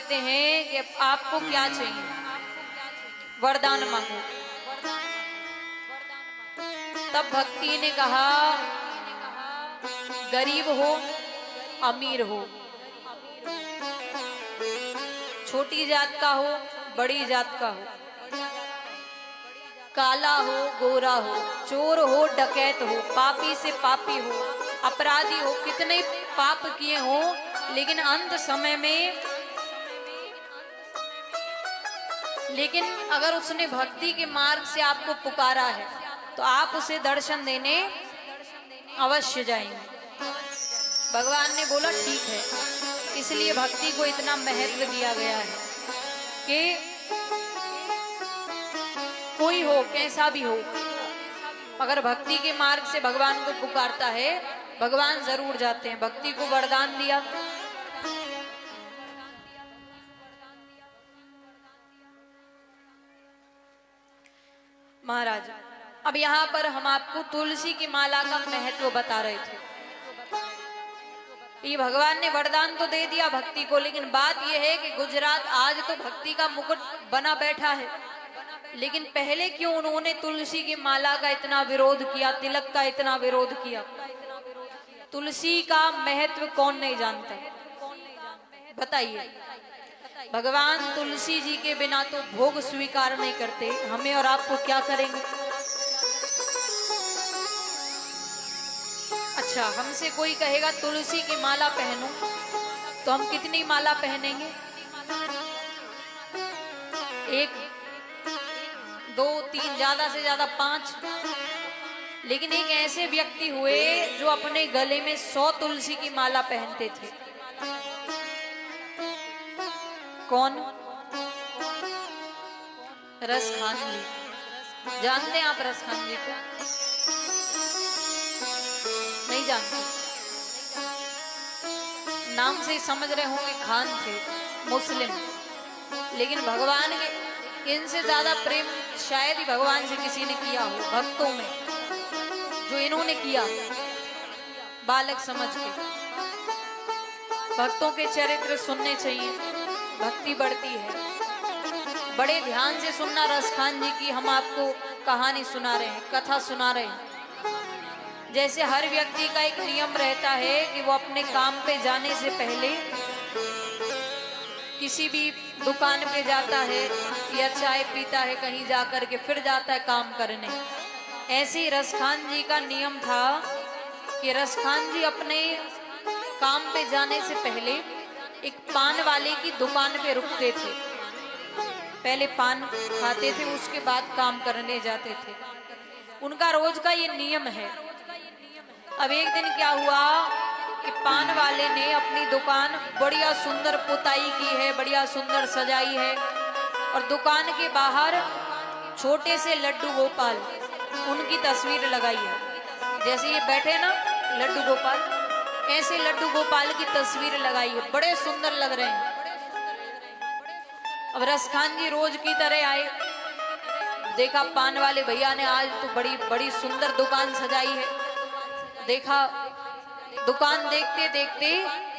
कहते हैं कि आपको क्या चाहिए, वरदान मांगो। तब भक्ति ने कहा गरीब हो अमीर हो, छोटी जात का हो बड़ी जात का हो, काला हो गोरा हो, चोर हो डकैत हो, पापी से पापी हो, अपराधी हो, कितने पाप किए हो, लेकिन अंत समय में अगर उसने भक्ति के मार्ग से आपको पुकारा है तो आप उसे दर्शन देने अवश्य जाएंगे। भगवान ने बोला ठीक है। इसलिए भक्ति को इतना महत्व दिया गया है कि कोई हो कैसा भी हो, अगर भक्ति के मार्ग से भगवान को पुकारता है भगवान जरूर जाते हैं। भक्ति को वरदान दिया। महाराज अब यहाँ पर हम आपको तुलसी की माला का महत्व बता रहे थे। ये भगवान ने वरदान तो दे दिया भक्ति को, लेकिन बात यह है कि गुजरात आज तो भक्ति का मुकुट बना बैठा है, लेकिन पहले क्यों उन्होंने तुलसी की माला का इतना विरोध किया, तिलक का इतना विरोध किया? तुलसी का महत्व कौन नहीं जानता, बताइए। भगवान तुलसी जी के बिना तो भोग स्वीकार नहीं करते, हमें और आपको क्या करेंगे? अच्छा, हमसे कोई कहेगा तुलसी की माला पहनो तो हम कितनी माला पहनेंगे? 1 2 3 ज्यादा से ज्यादा 5। लेकिन एक ऐसे व्यक्ति हुए जो अपने गले में 100 तुलसी की माला पहनते थे। कौन? रसखान जी। जानते हैं आप रसखान जी को? नहीं जानते? नाम से समझ रहे होंगे, खान थे, मुस्लिम। लेकिन भगवान के इनसे ज्यादा प्रेम शायद ही भगवान से किसी ने किया हो भक्तों में, जो इन्होंने किया बालक समझ के। भक्तों के चरित्र सुनने चाहिए, भक्ति बढ़ती है। बड़े ध्यान से सुनना। रसखान जी की हम आपको कहानी सुना रहे हैं, कथा सुना रहे हैं। जैसे हर व्यक्ति का एक नियम रहता है कि वो अपने काम पे जाने से पहले किसी भी दुकान पे जाता है या चाय पीता है कहीं जाकर के, फिर जाता है काम करने। ऐसे ही रसखान जी का नियम था कि रसखान जी अपने काम पे जाने से पहले एक पान वाले की दुकान पे रुकते थे। पहले पान खाते थे, उसके बाद काम करने जाते थे। उनका रोज का ये नियम है। अब एक दिन क्या हुआ कि पान वाले ने अपनी दुकान बढ़िया सुंदर पुताई की है, बढ़िया सुंदर सजाई है, और दुकान के बाहर छोटे से लड्डू गोपाल उनकी तस्वीर लगाई है। जैसे ये बैठे ना लड्डू गोपाल, ऐसे लड्डू गोपाल की तस्वीर लगाई है, बड़े सुंदर लग रहे हैं। अब रसखान जी रोज की तरह आए, देखा पान वाले भैया ने आज तो बड़ी बड़ी सुंदर दुकान सजाई है। देखा, दुकान देखते देखते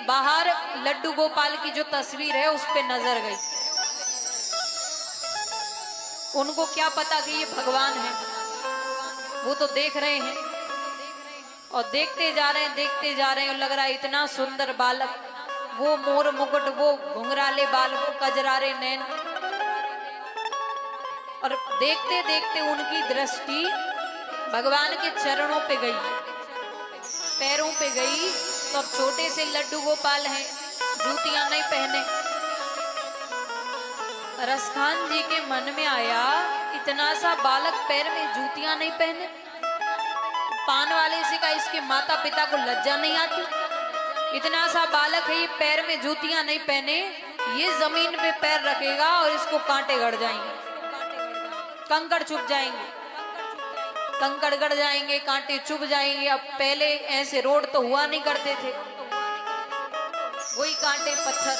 बाहर लड्डू गोपाल की जो तस्वीर है उस पे नजर गई। उनको क्या पता कि ये भगवान है, वो तो देख रहे हैं और देखते जा रहे हैं, देखते जा रहे हैं। लग रहा है इतना सुंदर बालक, वो मोर मुकुट, वो घुंघराले बाल, वो कजरारे नैन, और देखते देखते उनकी दृष्टि भगवान के चरणों पे गई, पैरों पे गई। तो अब छोटे से लड्डू गोपाल हैं, जूतियां नहीं पहने। रसखान जी के मन में आया, इतना सा बालक पैर में जूतियां नहीं पहने। पान वाले से कहा, इसके माता पिता को लज्जा नहीं आती? इतना सा बालक है, ये पैर में जूतियां नहीं पहने, ये जमीन पे पैर रखेगा और इसको कांटे गड़ जाएंगे, कंकड़ चुभ जाएंगे, कंकड़ गड़ जाएंगे, कांटे चुभ जाएंगे। अब पहले ऐसे रोड तो हुआ नहीं करते थे, वही कांटे पत्थर।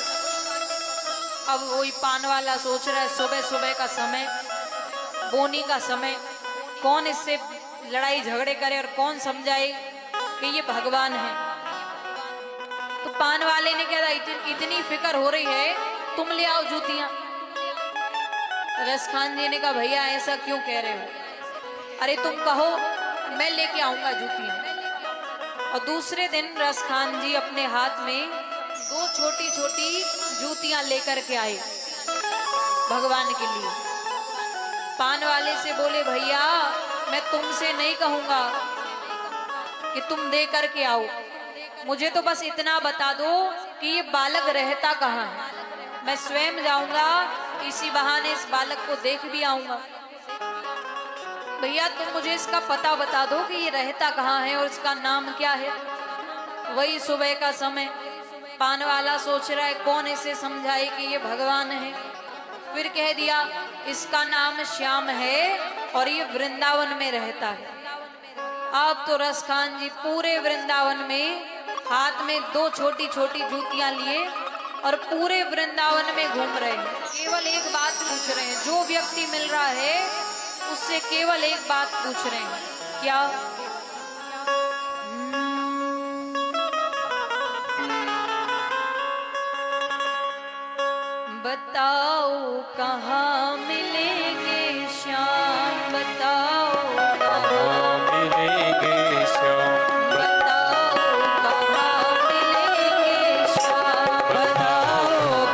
अब वही पान वाला सोच रहा है, सुबह सुबह का समय, बोनी का समय, कौन इससे लड़ाई झगड़े करे और कौन समझाए कि ये भगवान है। तो पान वाले ने कहा, इतनी फिक्र हो रही है तुम ले आओ जूतियां। रसखान जी ने कहा भैया ऐसा क्यों कह रहे हो, अरे तुम कहो मैं लेके आऊंगा जूतियां। और दूसरे दिन रसखान जी अपने हाथ में 2 छोटी छोटी जूतियां लेकर के आए भगवान के लिए। पान वाले से बोले भैया मैं तुमसे नहीं कहूंगा कि तुम दे करके आओ, मुझे तो बस इतना बता दो कि ये बालक रहता कहाँ है, मैं स्वयं जाऊंगा, इसी बहाने इस बालक को देख भी आऊंगा। भैया तुम मुझे इसका पता बता दो कि ये रहता कहाँ है और इसका नाम क्या है। वही सुबह का समय, पान वाला सोच रहा है कौन इसे समझाए कि ये भगवान है। फिर कह दिया इसका नाम श्याम है और ये वृंदावन में रहता है। अब तो रसखान जी पूरे वृंदावन में हाथ में 2 छोटी छोटी जूतियां लिए और पूरे वृंदावन में घूम रहे हैं। केवल एक बात पूछ रहे हैं, जो व्यक्ति मिल रहा है उससे केवल एक बात पूछ रहे हैं, क्या? बताओ कहाँ मिलेंगे श्याम, बताओ कहाँ मिलेंगे श्याम, बताओ कहाँ मिलेंगे श्याम, बताओ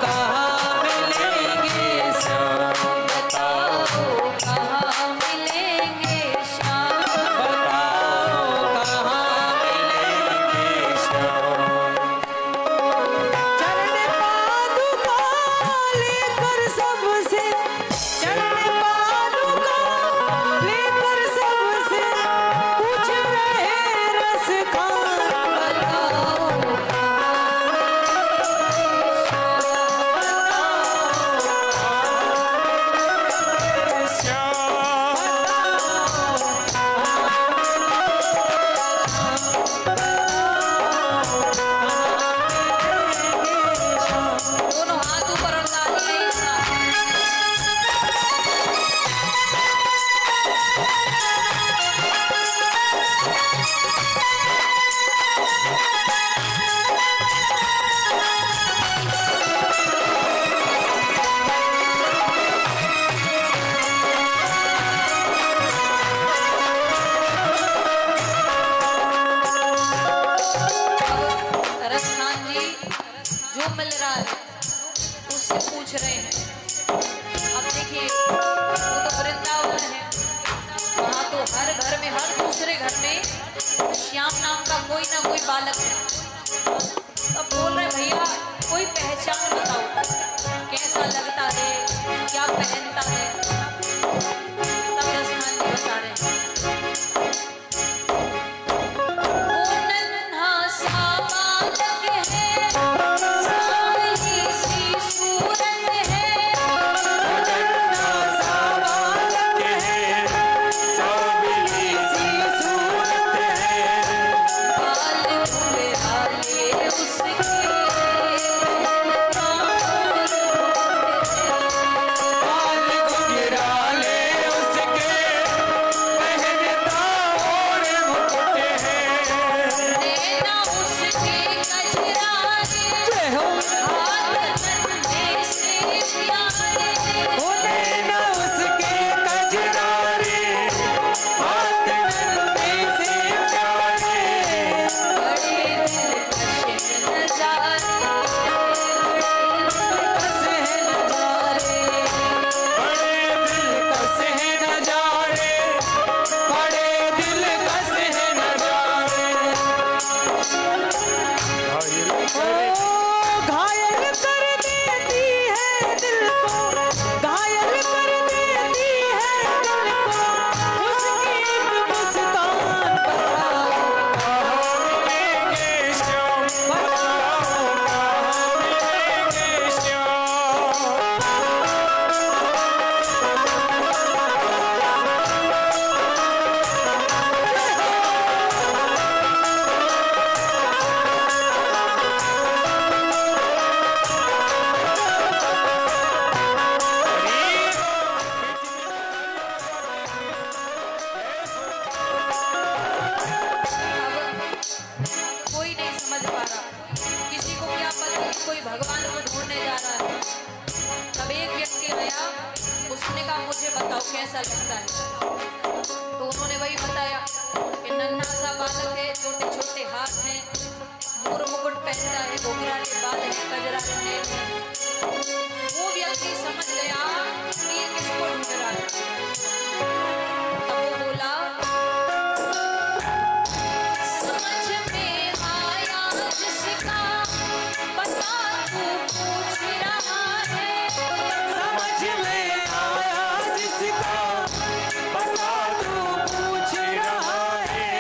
कहाँ मिलेंगे श्याम, बताओ कहाँ मिलेंगे श्याम, बताओ कहाँ मिलेंगे श्याम। चरण पादुका लेकर सबसे, चरण पादुका लेकर सबसे पूछ रहे रसखान, बताओ दोनों हाथ ऊपर और ताली एक साथ। रसखान जी जो मिल रहा है उससे पूछ रहे हैं। अब देखिए वो तो वृंदावन है, वहाँ तो हर घर में, हर दूसरे घर में श्याम नाम का कोई ना कोई बालक है। अब बोल रहे भैया कोई पहचान बताओ, कैसा लगता है, क्या पहनता है। तब रसखान जी बता रहे हैं वो नन्हा सा बालक है, सांवली सी सूरत है, नन्हा सा बालक है, सांवली सी सूरत है, बाल घुंघराले उसके, कान कैसा लगता है। तो उन्होंने वही बताया कि नन्हा सा बालक है, छोटे छोटे हाथ हैं, मोर मुकुट पहनता है, घुंघराले बाल है, कजरारे नैन है। वो व्यक्ति समझ गया कि ये किसको ढूंढ रहा है। तब वो बोला, समझ में आया जिसका बता तू पूछ रहा है। समझ में आया जिसका बता तू पूछ रहा है।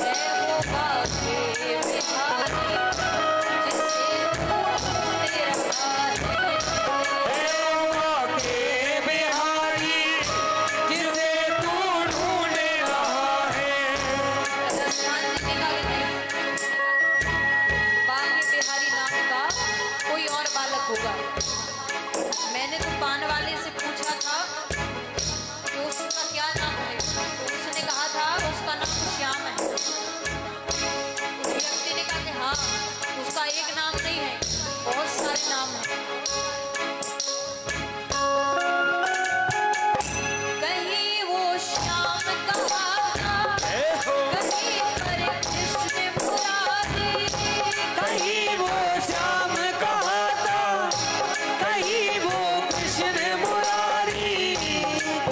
है वो बाके बिहारी जिसे तू ढूंढ रहा है। हे वाके बिहारी जिसे तू ढूंढ रहा है। राजस्थान जी ने कहा कि नहीं, बाके बिहारी नाम का कोई और बालक होगा। मैंने तो पान वाले से पूछा था कि उसका क्या नाम है, तो उसने कहा था उसका नाम श्याम है। उस व्यक्ति ने कहा कि हाँ, उसका एक नाम नहीं है, बहुत सारे नाम हैं। कहीं वो श्याम कहा था, हे हो कहीं पर कृष्ण मुरारी। कहीं वो श्याम कहा था, कहीं वो कृष्ण मुरारी।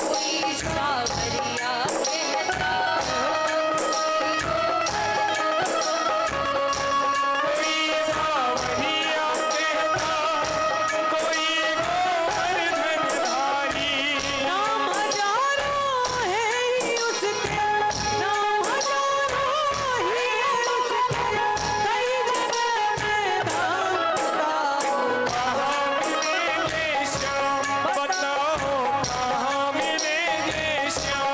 कोई सावरिया कहता, कोई सावरिया कहता, कोई गोवर्धन धारी। नाम हजारों है ही उसके, नाम हजारों ही उसके। कई जगह में धाम बताओ, कहाँ मिलेंगे श्याम, बताओ कहाँ मिलेंगे श्याम।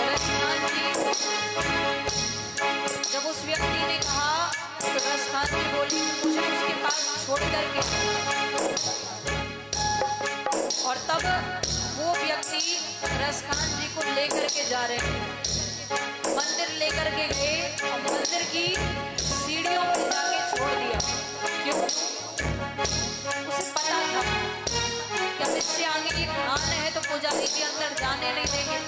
रसखान जी, जब उस व्यक्ति ने कहा तो रसखान जी बोली, मुझे उसके पास छोड़ करके। और तब वो व्यक्ति रसखान जी को लेकर के जा रहे हैं। मंदिर लेकर के गए और मंदिर की सीढ़ियों पर जाके छोड़ दिया। क्यों? उसे पता था कि अब इससे आगे ये ध्यान है तो पुजारी जी अंदर जाने नहीं देंगे।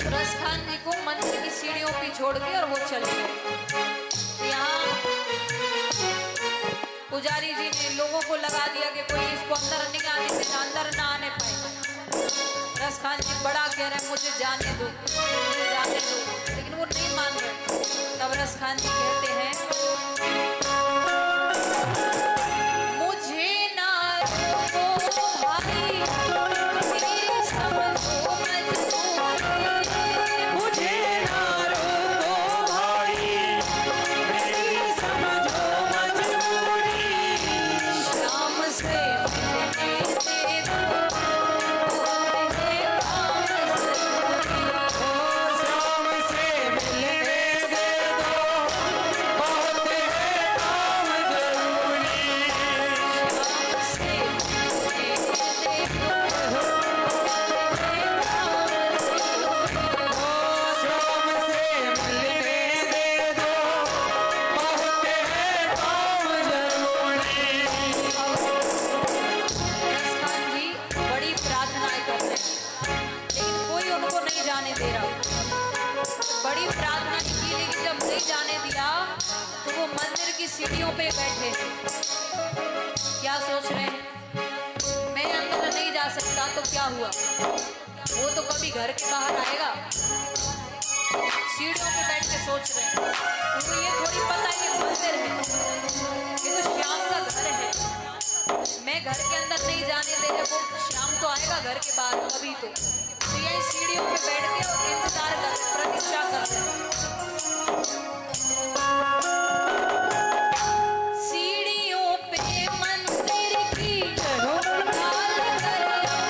रसखान जी को मंदिर की सीढ़ियों पे छोड़ के और वो चले गए। यहाँ पुजारी जी ने लोगों को लगा दिया कि कोई इसको अंदर नहीं आने देना, अंदर ना आने पाए। रसखान जी बड़ा कह रहे हैं मुझे जाने दो, मुझे जाने दो, लेकिन वो नहीं मान रहे। तब रसखान जी कहते हैं, मुझे ना रोको भाई, मेरी समझो मजबूरी। मुझे ना रोको भाई, मेरी समझो मजबूरी। शाम से मिलने दे दो, तुम्हें काम जरूरी। ओ शाम से मिलने दे दो, बहुत है काम जरूरी। शाम से मिलने दे दो, तुम्हें काम जरूरी। ओ शाम से मिलने दे दो, बहुत है काम जरूरी। रसखान जी बड़ी प्रार्थनाएं कर रहे हैं, लेकिन कोई उनको नहीं जाने दे रहा। बड़ी प्रार्थना की, लेकिन जब नहीं जाने दिया तो वो मंदिर की सीढ़ियों पे बैठे। क्या सोच रहे हैं? मैं अंदर नहीं जा सकता तो क्या हुआ? वो तो कभी घर के बाहर आएगा। सीढ़ियों पे बैठ के सोच रहे हैं, उनको ये थोड़ी पता है कि मंदिर है, ये तो श्याम का घर है। मैं घर के अंदर नहीं जाने दे रहे, वो शाम तो आएगा घर के बाहर कभी तो यही सीढ़ियों पे बैठ के और इंतजार कर रहे, प्रतीक्षा कर रहे। सीढ़ियों पे मंदिर की ढाल कर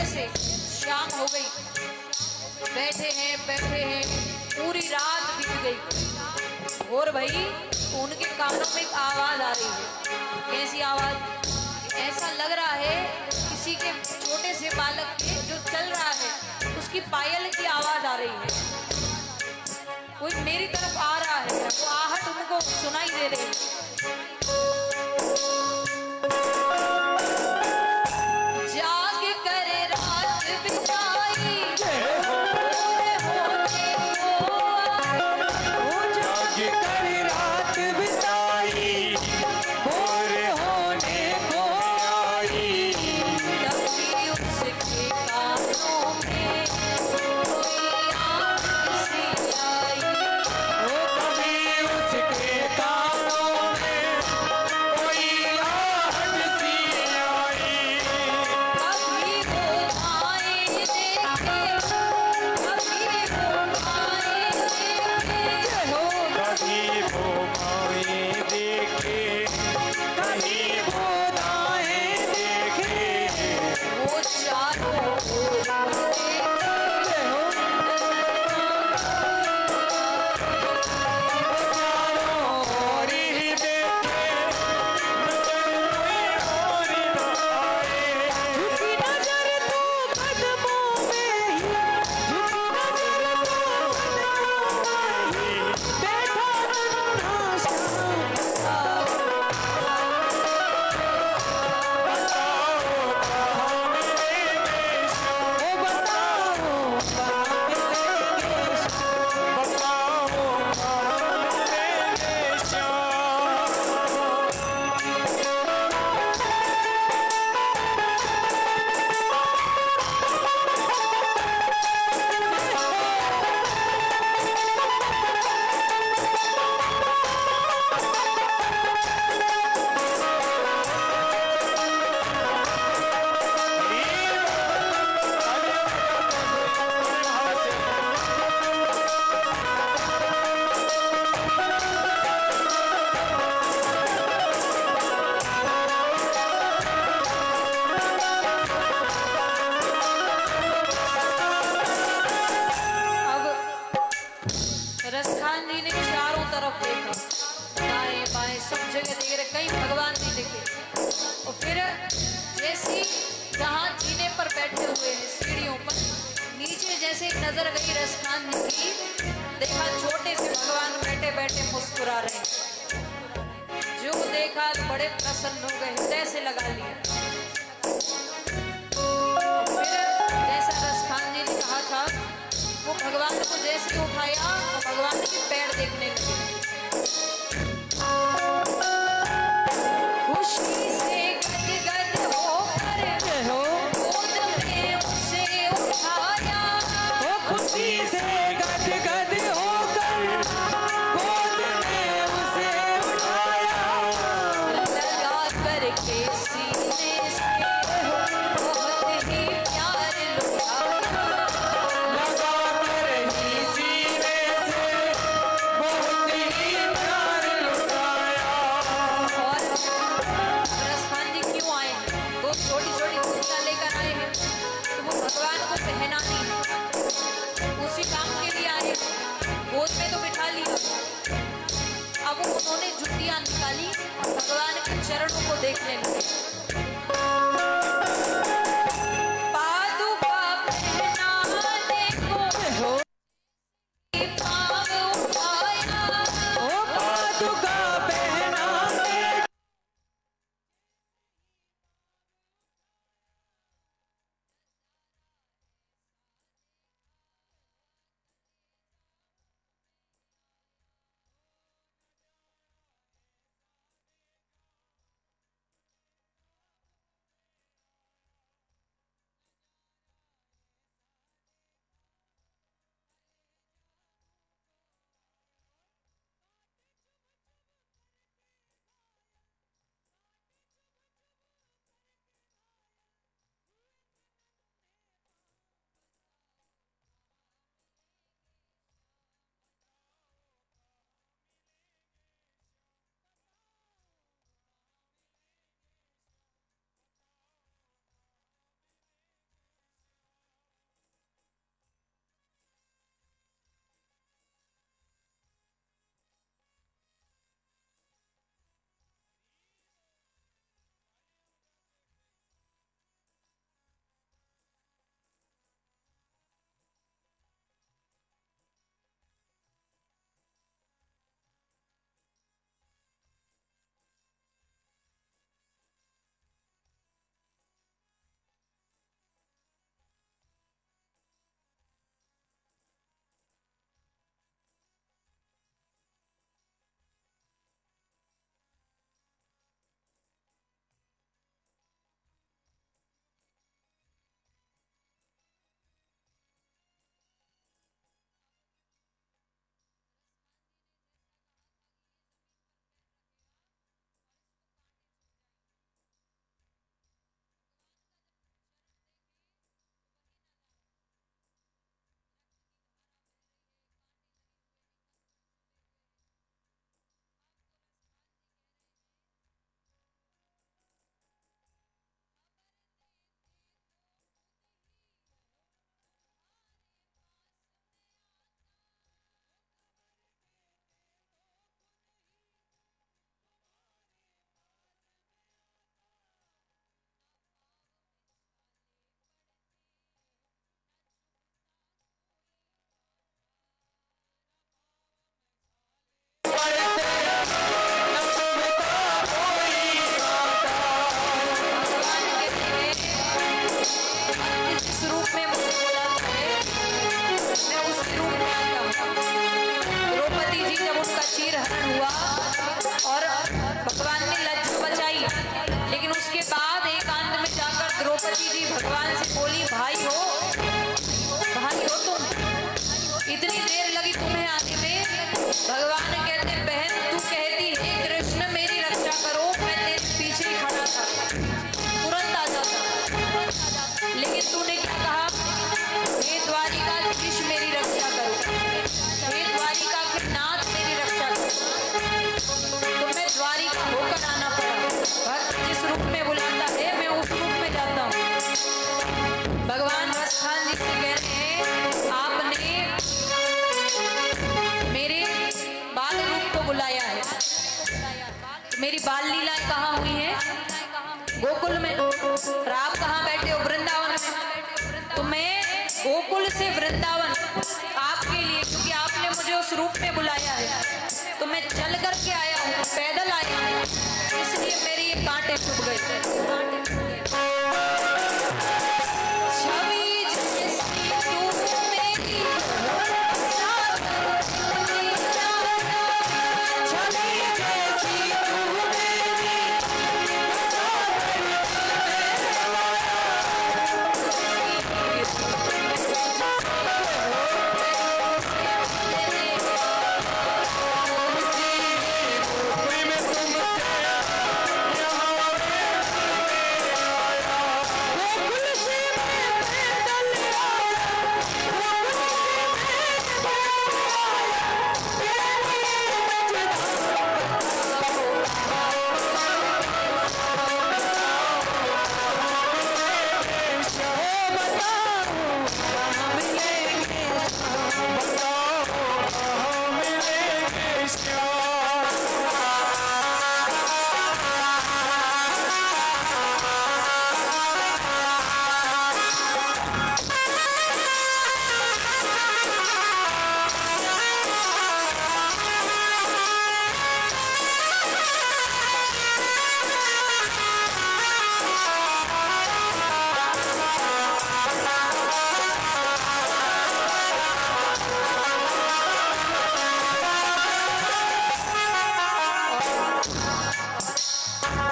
से शाम हो गई, बैठे हैं पूरी रात बीत गई। और भाई उनके कानों में एक आवाज आ रही है। कैसी आवाज? ऐसा लग रहा है किसी के छोटे से बालक के जो चल रहा है उसकी पायल की आवाज आ रही है। कोई मेरी तरफ आ रहा है, वो आहट उनको सुनाई दे रही है। जाग कर रात बिताई, जाग कर रात बिताई, भोर होने को आई। तभी उसके कानों में कोई आवाज़ सी आई। ओ कभी उसके कानों में कोई आहट सी आई। कभी वो आए देखे, कभी वो आए देखे, कहीं वो बाएं देखे, कहीं वो दाएं देखे। वो चारों ओर देखे। चारों ओर ही देखे, नजर कोई और न आए। झुकी नजर तो कदमों में ही, झुकी नजर तो कदमों में ही, बैठा नन्हा श्याम। बताओ कहाँ मिलेंगे श्याम। ओ बताओ कहाँ मिलेंगे श्याम। बताओ कहाँ मिलेंगे श्याम। अब रसखान जी ने चारों तरफ देखा, दाएं बाएं सब जगह देख रहे, कहीं भगवान नहीं दिखे। और फिर जैसी जहाँ जीने पर बैठे हुए हैं सीढ़ियों पर, नीचे जैसे नजर गई रसखान जी की, देखा छोटे से भगवान बैठे बैठे मुस्कुरा रहे हैं। जो देखा बड़े प्रसन्न हो गए, हृदय से लगा लिया। फिर जैसा रसखान जी ने कहा था, वो भगवान को जैसे ही उठाया तो भगवान के पैर देखने लगे। खुशी से गदगद होकर गोद में उसे उठाया, ओ खुशी से गदगद होकर गोद में उसे उठाया। लगा करके सीने से बहुत ही प्यार लुटाया। लगा कर ही सीने से बहुत ही प्यार लुटाया। और रसखान जी क्यों आए हैं? वो छोटी छोटी कुर्सियां लेकर आए हैं, तो वो भगवान को पहनानी है, उसी काम के लिए आए हैं। गोद में तो बिठा लिया, अब उन्होंने जुतियां निकाली और भगवान के चरणों को देखने लगे। पादुका पहनाने को पाँव उठाया, ओ पादुका पहनाने जमाने में भगवान कहते हैं, बहन तू कहती है कृष्ण मेरी रक्षा करो, मैं तेरे पीछे ही खड़ा था, तुरंत आ जाता, लेकिन तूने क्या कहा, हे द्वारिकाधीश मेरी रक्षा करो, हे द्वारिका के नाथ मेरी रक्षा करो। तो मैं द्वारिका होकर आना पड़ा। भक्त जिस रूप में बुलाता है मैं उस रूप में जाता हूँ। भगवान रसखान जी से कह रहे हैं, आपने मेरे बाल रूप को बुलाया है, मेरी बाल लीलाएं कहाँ हुई हैं? गोकुल में। और आप कहाँ बैठे हो? वृंदावन में। तो मैं गोकुल से वृंदावन आपके लिए, क्योंकि आपने मुझे उस रूप में बुलाया है, तो मैं चल करके आया हूँ, पैदल आया हूँ, इसलिए मेरी ये कांटे चुभ गए। छवि जैसी तू मेरी, छवि जैसी तू मेरी,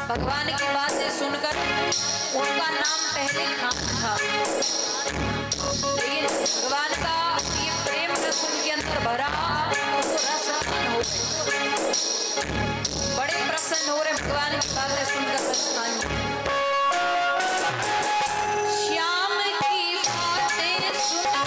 भगवान की बातें सुनकर उनका नाम पहले खान था, लेकिन भगवान का ये प्रेम रस उनके अंदर भरा और वो रस खान हो गए। बड़े प्रसन्न हो रहे भगवान की बातें सुनकर रस खान। श्याम की बातें सुनकर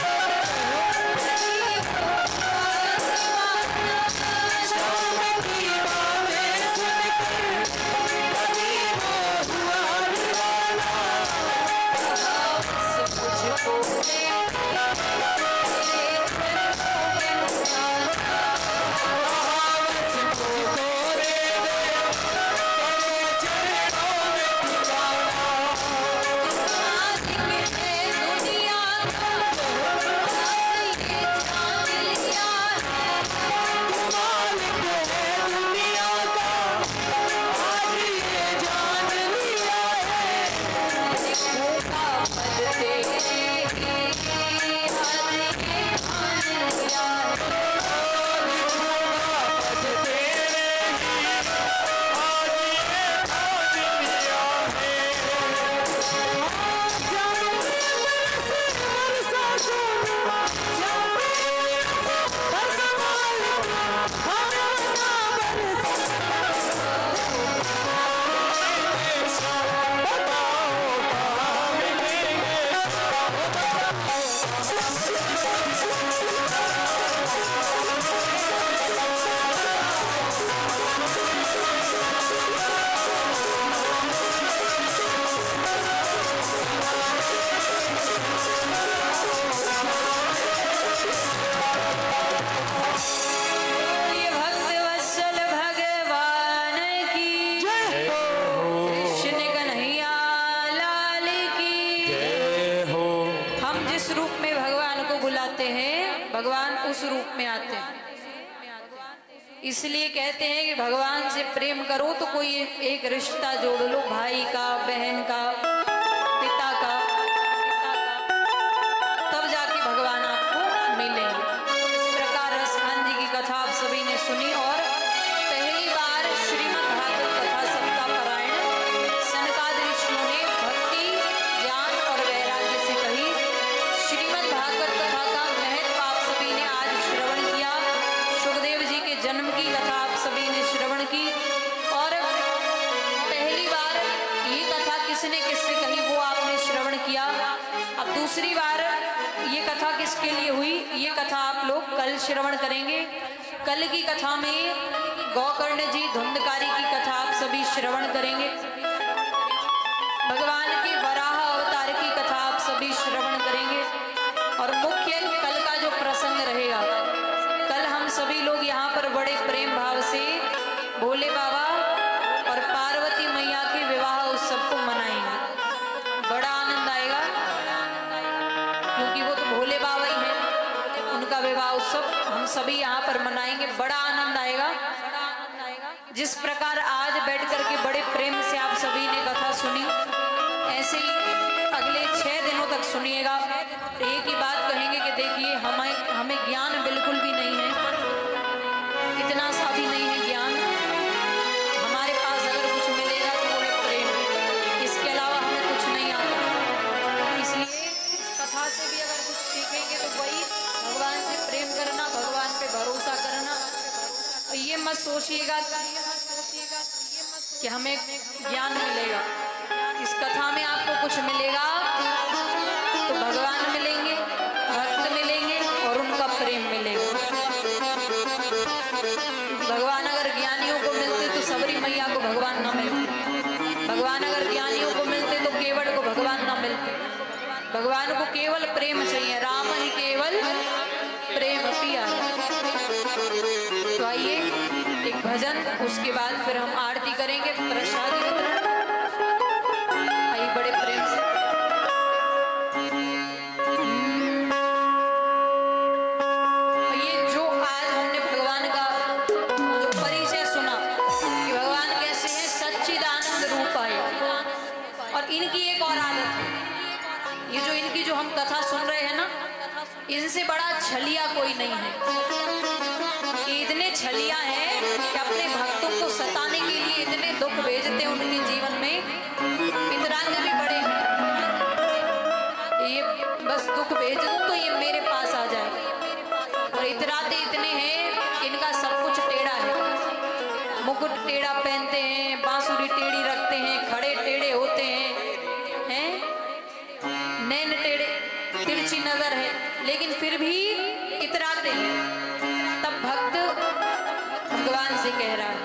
भगवान उस रूप में आते हैं। इसलिए कहते हैं कि भगवान से प्रेम करो तो कोई एक रिश्ता जोड़ लो, भाई का, बहन का, पिता का, तब जाके भगवान आपको मिलेंगे। इस प्रकार रसखान जी की कथा आप सभी ने सुनी और पहली बार श्रीमद् भागवत कथा सप्ताह पारायण सनकादि ऋषियों ने भक्ति, ज्ञान और वैराग्य से कही। श्रीमद् भागवत कथा का महत्व आप सभी ने आज श्रवण किया। ये कथा किसके लिए हुई, ये कथा आप लोग कल श्रवण करेंगे। कल की कथा में गौकर्ण जी धुंधकारी की कथा आप सभी श्रवण करेंगे। भगवान के वराह अवतार की कथा आप सभी श्रवण करेंगे। और मुख्य कल का जो प्रसंग रहेगा, कल हम सभी लोग यहाँ पर बड़े प्रेम भाव से भोले बाबा और पार्वती मैया के विवाह उत्सव को मनाएंगे। बड़ा आनंद आएगा, क्योंकि वो तो भोले बाबा ही हैं। उनका विवाह उत्सव हम सभी यहाँ पर मनाएंगे। बड़ा आनंद आएगा। जिस प्रकार आज बैठ करके बड़े प्रेम से आप सभी ने कथा सुनी, ऐसे ही अगले 6 दिनों तक सुनिएगा। एक ही बात कहेंगे कि देखिए हमें ज्ञान बिल्कुल भी नहीं है, इतना सा भी नहीं है ज्ञान। हमारे पास अगर कुछ मिलेगा तो वो है प्रेम, इसके अलावा हमें कुछ नहीं आता। इसलिए कथा से भी अगर कुछ सीखेंगे तो वही भगवान से प्रेम करना, भगवान पे भरोसा करना। और ये मत सोचिएगा कि हमें ज्ञान मिलेगा। इस कथा में आपको कुछ मिलेगा तो भगवान मिलेंगे, भक्त मिलेंगे और उनका प्रेम मिलेगा। भगवान अगर ज्ञानियों को मिलते तो सबरी मैया को भगवान न मिलते। भगवान अगर ज्ञानियों को मिलते तो केवड़ को भगवान न मिलते। भगवान को केवल प्रेम चाहिए। राम ही केवल प्रेम पिया। तो आइए एक भजन, उसके बाद फिर हम आरती करेंगे, प्रसाद वितरण। आइए बड़े प्रेम से। ये जो आज हमने भगवान का जो परिचय सुना कि भगवान कैसे हैं, सच्चिदानंद रूप आए। और इनकी एक और आदत है, ये जो इनकी जो हम कथा सुन रहे हैं ना, इनसे बड़ा छलिया कोई नहीं है। कि इतने छलिया हैं कि अपने भक्तों को सताने के लिए इतने दुख भेजते हैं उनके जीवन में। इतराते भी बड़े हैं, ये बस दुख भेज दूं तो ये मेरे पास आ जाए। और इतराते इतने हैं, इनका सब कुछ टेढ़ा है। मुकुट टेढ़ा पहनते हैं, बांसुरी टेढ़ी रखते हैं, खड़े टेढ़े होते हैं, नैन टेढ़े, तिरछी नजर है, लेकिन फिर भी इतराते हैं। तब भक्त भगवान से कह रहा है,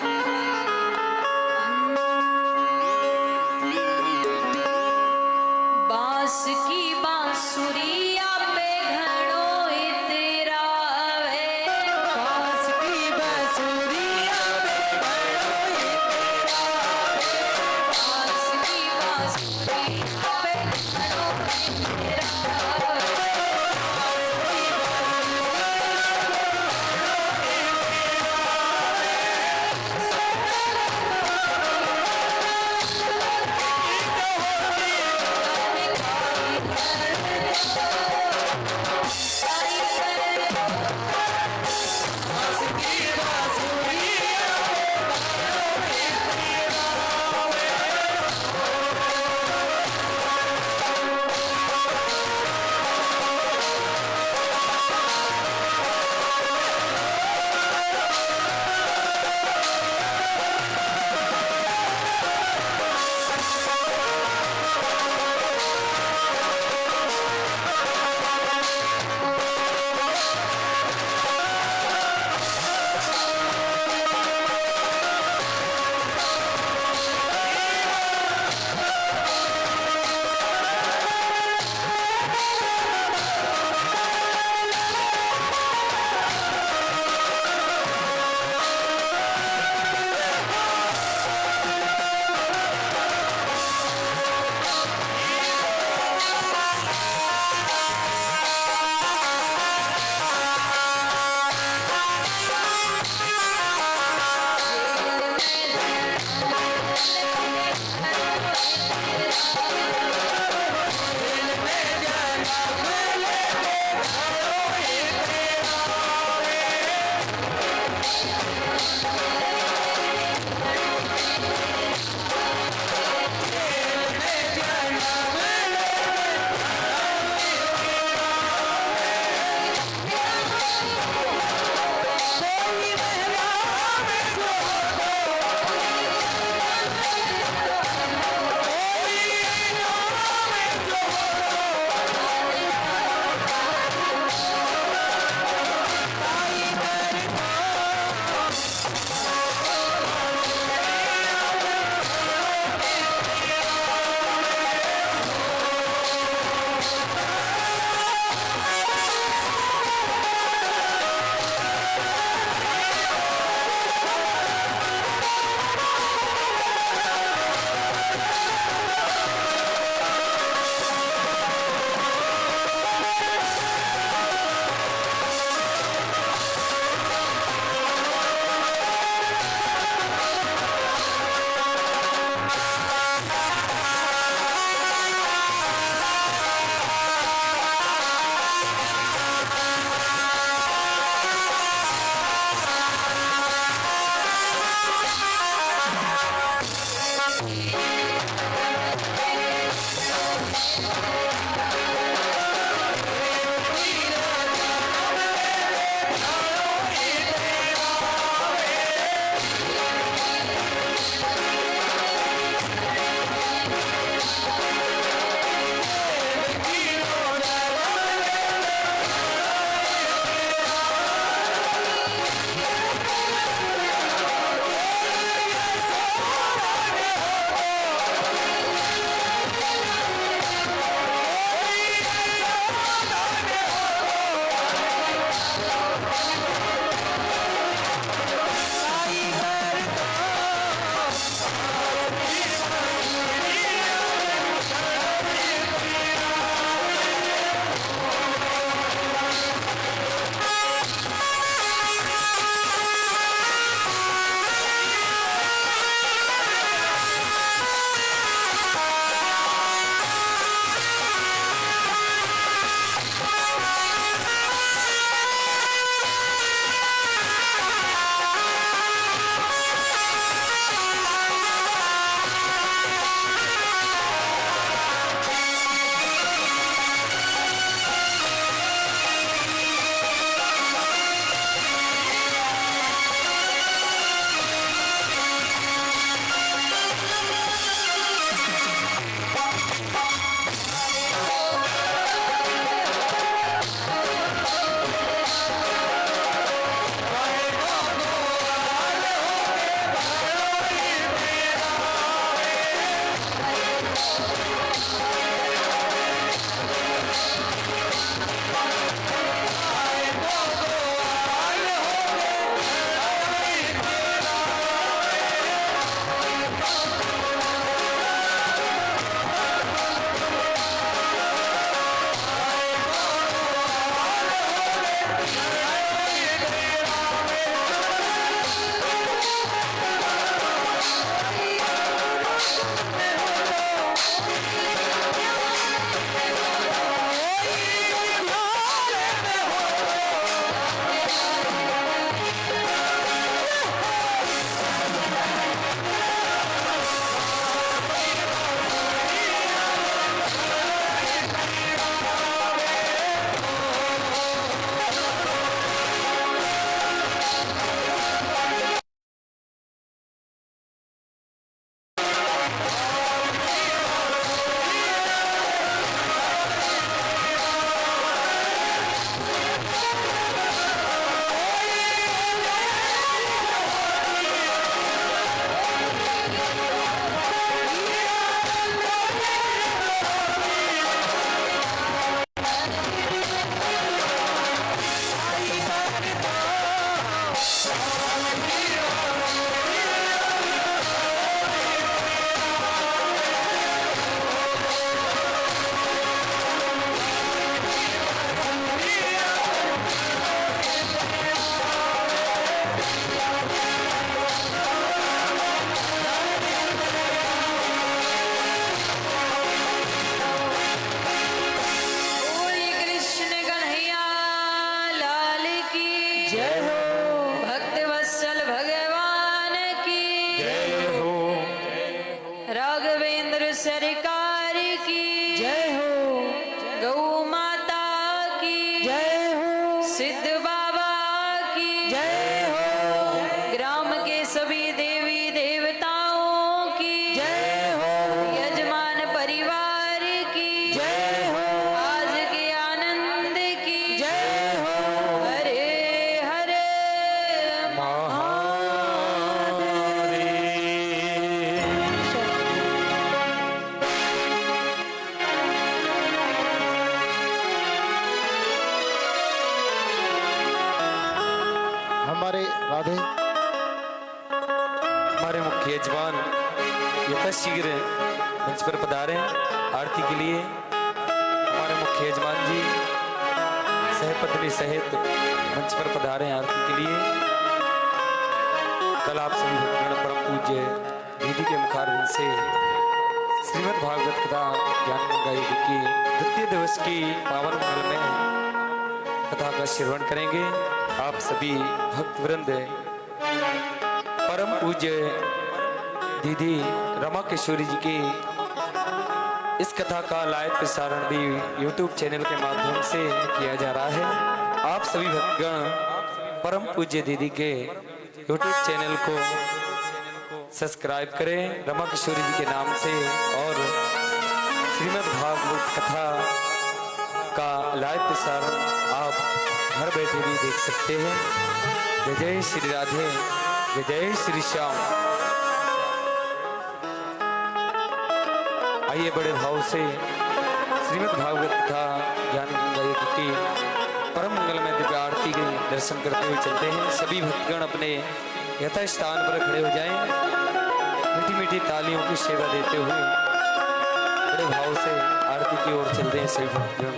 बांस की बांसुरिया पे घड़ो इतरावे, बांस की बांसुरिया पे घड़ो इतरावे, बांस की बांसुरिया पे घड़ो इतरावे। बांस की बांसुरिया पे घड़ो इतरावे। जय हो भक्त वत्सल भगवान की जय हो राघवेंद्र सरकार की जय हो गौ माता की जय हो सिद्ध बाबा की जय हो ग्राम के सभी देवी देवताओं की जय हो यजमान परिवार की जय हो आज के आनंद की जय हो हरे हरे हमारे राधे हमारे मुख्य यजमान यथाशीघ्र मंच पर पधारे आरती के लिए। हमारे मुख्य यजमान जी सहपत्नी सहित मंच पर पधारे आरती के लिए। कल आप सभी भक्तगण परम पूज्य दीदी के मुखारविंद से श्रीमद् भागवत कथा ज्ञान गंगा युग की द्वितीय दिवस की पावन मंगल में कथा का श्रवण करेंगे। आप सभी भक्त वृंद परम पूज्य दीदी रमा किशोरी जी की इस कथा का लाइव प्रसारण भी YouTube चैनल के माध्यम से किया जा रहा है। आप सभी भक्तगण परम पूज्य दीदी के YouTube चैनल को सब्सक्राइब करें रमा किशोरी जी के नाम से और श्रीमद् भागवत कथा का लाइव प्रसारण आप घर बैठे भी देख सकते हैं। जय जय श्री राधे, जय जय श्री श्याम। आइए बड़े भाव से श्रीमद् भागवत कथा ज्ञान गंगा युग की परम मंगलमय दिव्य आरती के दर्शन करते हुए चलते हैं। सभी भक्तगण अपने यथा स्थान पर खड़े हो जाएं। मीठी मीठी तालियों की सेवा देते हुए बड़े भाव से आरती की ओर चलते हैं सभी भक्तगण।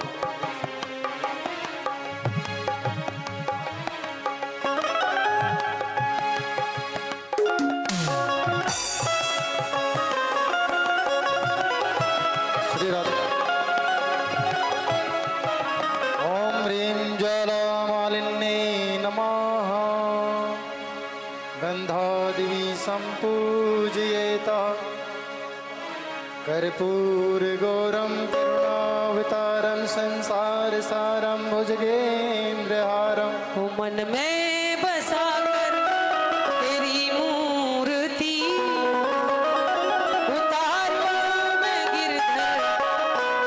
श्री राधे ओम ह्रीं ज्वालामालिन्ये नमः गन्धादिवी सम्पूजयेत कर्पूरगौरं करुणावतारं संसारसारं भुजगेन्द्रहारं मन में बसा कर तेरी मूर्ति उतारो मैं गिरधर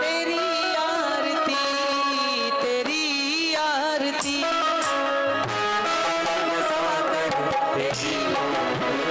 तेरी आरती बसा कर तेरी भगवान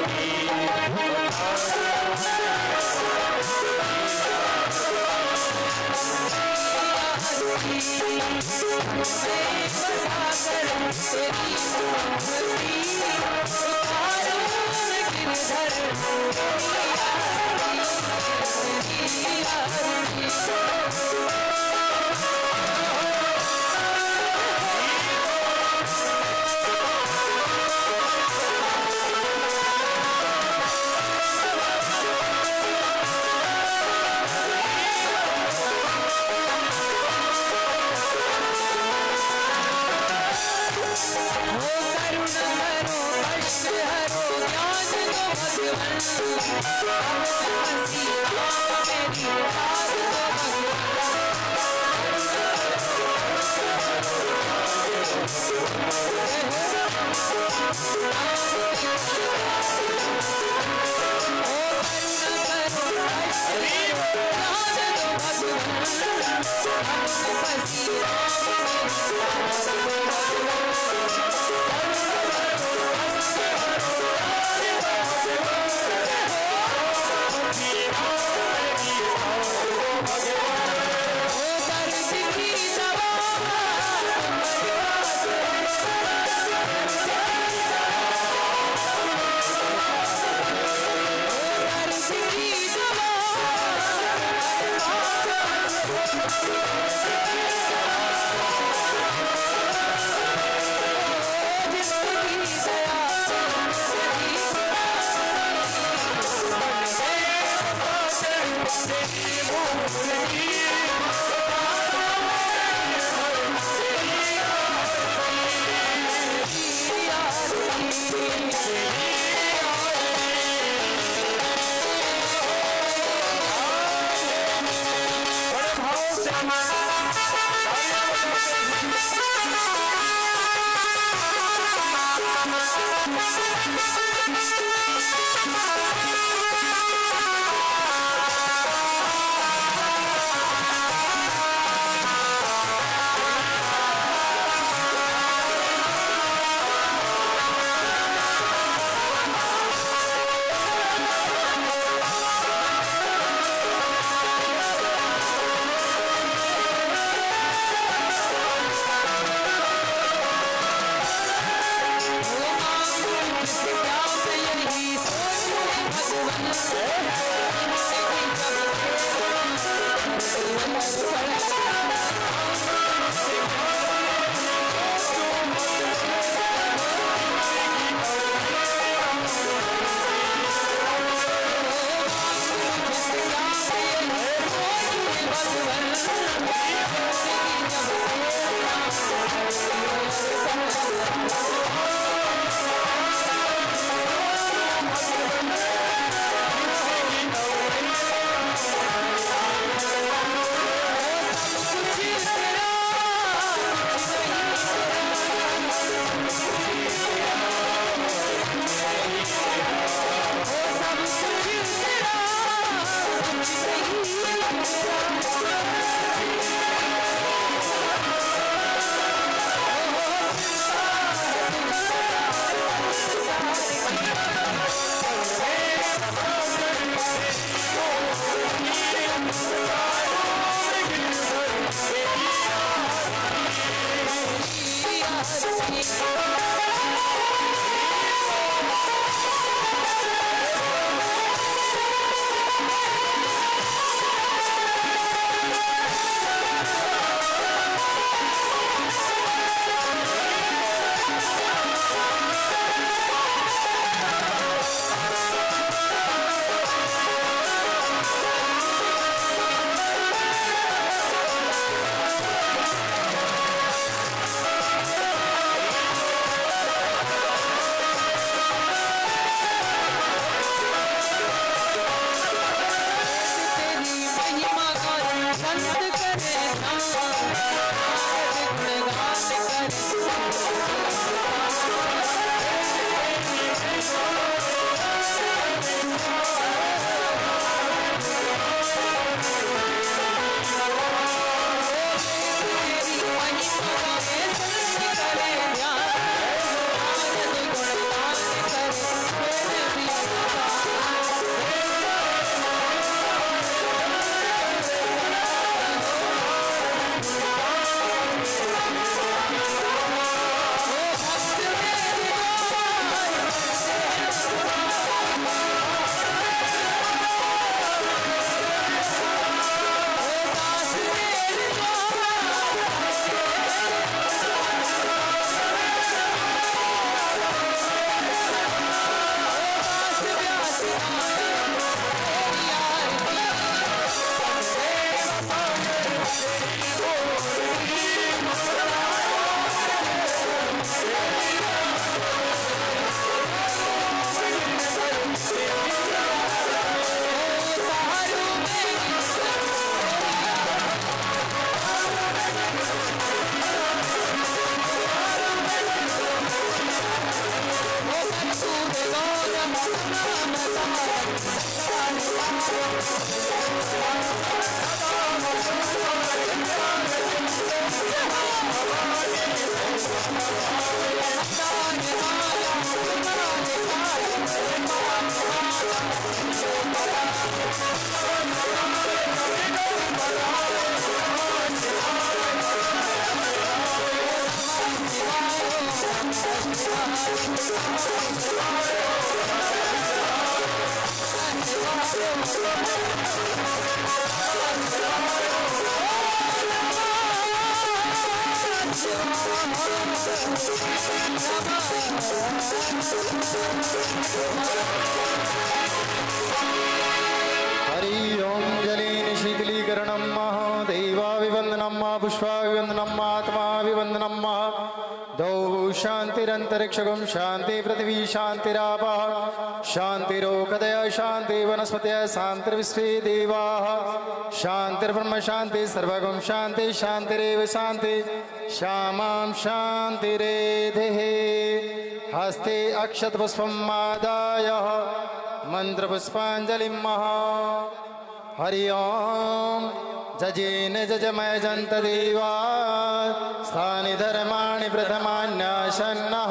तेरी महिमा गान संत करे गुणगान करे तेरी महिमा गान संत करे गुणगान करे मेरे हरि ओम जलेन शीतलीकरणं महादेवाभिवन्दनं पुष्पाभिवन्दनं आत्माभिवन्दनं दौ शान्तिरन्तरिक्षगुं शान्ति पृथिवी शान्तिरापः शान्तिरोकदय शान्ति वनस्पतयः शान्तिर्विश्वे देवाः शान्तिर्ब्रह्म शान्ति सर्वगुं शान्ति शान्तिरेव शान्ति श्यामां शान्तिरेधिः हस्ते अक्षतपुष्पम् आदाय मन्त्रपुष्पाञ्जलिं हरि ओम जजेन जजमय जन्त देवा स्थानि धर्माणि प्रथमान्यासन्नः